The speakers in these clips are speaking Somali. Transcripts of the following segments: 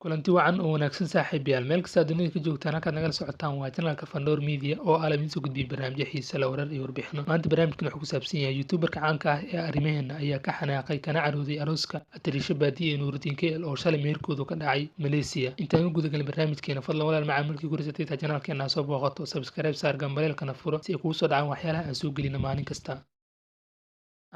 kulanti wacan oo wanaagsan saaxiibayaal meel kasta dunida ka joogtaan halkaad nagala socotaan waa channelka Fandor Media oo aalamiin soo gudbiya barnaamijyo xiiso leh warar iyo warbixino maanta barnaamijkan wuxuu ku saabsan yahay youtuberka caanka ah ee arrimaheena ayaa ka xanaaqay kana carooday arooska Atirisha Baadiye ee Nuruddin KL oo shalay meherkoodu ka dhacay Malaysia intaan u guda galin barnaamijkeena fadlan walaal macaan markii ku risatay channelkeena soo booqato subscribe saar gambaleelkana furo si ay kugu soo dhacaan waxyaalaha aan soo gelino maalin kasta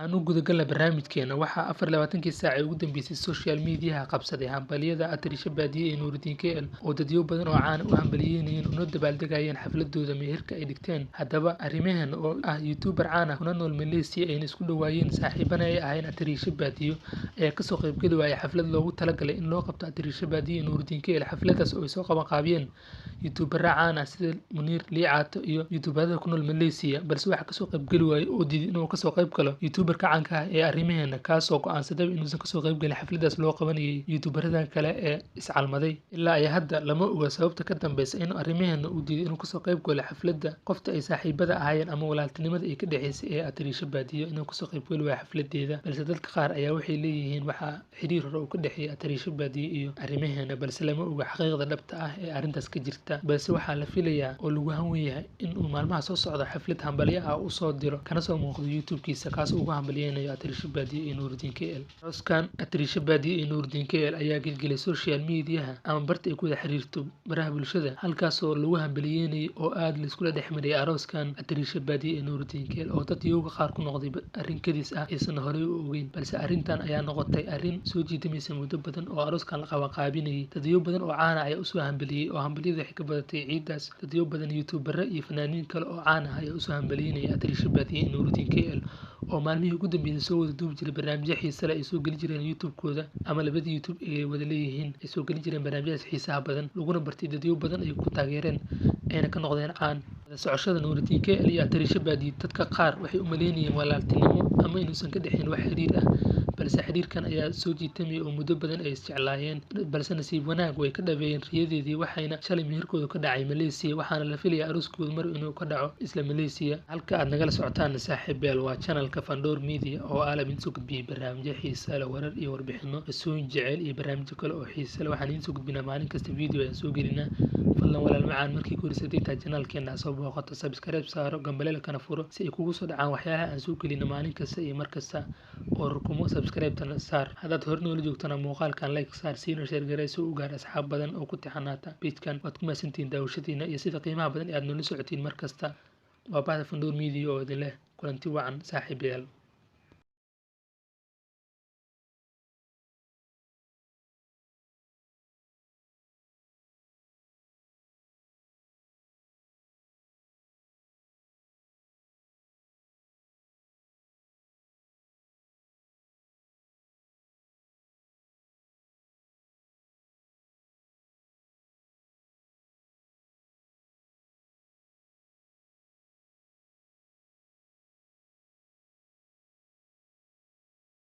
aan u guda galna barnaamijkeena waxaa 24kii saac ee ugu dambeysay social media qabsaday hambaliyada Atirisha Baadiye ee Nuruddin KL oo dadyo badan oo caan u hambaliyeenayeen una dabaaldegayeen xafladooda meherka ay dhigteen haddaba arrimahan oo ah youtuber caan ah kuna nool Malaysia ayna isku dhawaayeen saaxiibana ay ahayn Atirisha Baadiye ayaa ka soo qayb gali waayay xaflad loogu talagalay in loo qabto Atirisha Baadiye ee Nuruddin KL xafladaas oo ay soo qaban qaabiyeen youtuber caan ah sida Munir Liicaato iyo youtuberada ku nool Malaysia balse waxa ka soo qayb gali waayay oo diiday inuu ka soo qayb galo youtuberka caanka ah ee arrimaheena kaasoo go'aansaday inuusan ka soo qayb galin xafladaas loo qabanayay youtuberada kale ee iscalmaday ilaa ay hadda lama oga sababta ka dambeysa in arrimaheena uu diiday inuu ka soo qayb galo xafladda qofta ay saaxiibada ahaayeen ama walaaltinimada ay ka dhaxaysay ee Atirisha Baadiye inuu ka soo qayb gali waayo xafladeeda balse dadka qaar ayaa waxay leeyihiin waxa xiriir hore uu ka dhaxeeyay Atirisha Baadiye iyo arrimaheena balse lama oga xaqiiqda dhabta ah ee arrintaas ka jirta balse waxaa la filayaa oo lagu hanwen yahay in uu maalmaha soo socdo xaflad hambalyo ah u soo diro kana soo muuqdo YouTube-kiisa kaas ugu hambalyeeyo Atirisha Baadiye ee Nuruddin KL arooskan Atirisha Baadiye ee Nuruddin KL ayaa gelgelay social media ama barta ay ku wada xiriirto baraha bulshada halkaas oo lagu hambalyeeyay oo aad la isku dhexmaray arooskan Atirisha Baadiye ee Nuruddin KL oo dad iyaga qaar ku noqday arrin kadis ah aysan horey u ogeyn balse arrintan ayaa noqotay arrin soo jiidamaysa muddo badan oo arooskan la qaban qaabinayay dadyo badan oo caan ah ayaa u soo hambaliyay oo hambaliyada waxay ka badatay ciidaas dadyo badan youtuber iyo fanaaniin kale oo caan ah ayaa u soo hambalyeeyay Atirisha Baadiye ee Nuruddin KL oo maalmihii ugu dambeeyay soo wada duubi jiray barnaamijyo xiiso leh ay soo gali jireen YouTube-kooda ama labada YouTube ee wada leeyihiin ay soo gali jireen barnaamijyadaas xiisaha badan laguna bartay dadyo badan ay ku taageereen ayna ka noqdeen caan socoshada Nuruddin KL iyo Atirisha Baadiye dadka qaar waxay u maleynayeen walaaltinimo ama inuusan ka dhaxayn wax xiriir ah balse xiriirkan ayaa soo jiitamay oo muddo badan ay isjeclaayeen balse nasiib wanaag way ka dhabeeyeen riyadeedii waxayna shalay meherkooda ka dhacay Malaysia waxaana la filayaa arooskooda mar inuu ka dhaco isla Malaysia halka aad nagala socotaan saaxiibayaal waa channelka Fandor Media oo aalamiin soo gudbiya barnaamijyo xiiso leh warar iyo warbixino qisooyin jecel iyo barnaamijyo kale oo xiiso leh waxaan idin soo gudbinaa maalin kasta video ayaan soo gelinaa fadlan walaal macaan markii ku risatay channelkeena soo booqato subscribe saaro gambaleelkana furo si ay kugu soo dhacaan waxyaalaha aan soo gelino maalin kasta iyo mar kasta oo rukumo subscribe-tana saar haddaad hore noola joogtana muuqaalkan like saar siina share garay si uu gaar asxaab badan oo ku tixanaata page-kan waad ku mahadsantihiin daawashadiina iyo sida qiimaha badan ee aad noola socotiin mar kasta waa bahda Fandor Media oo idin leh kulanti wacan saaxiibayaal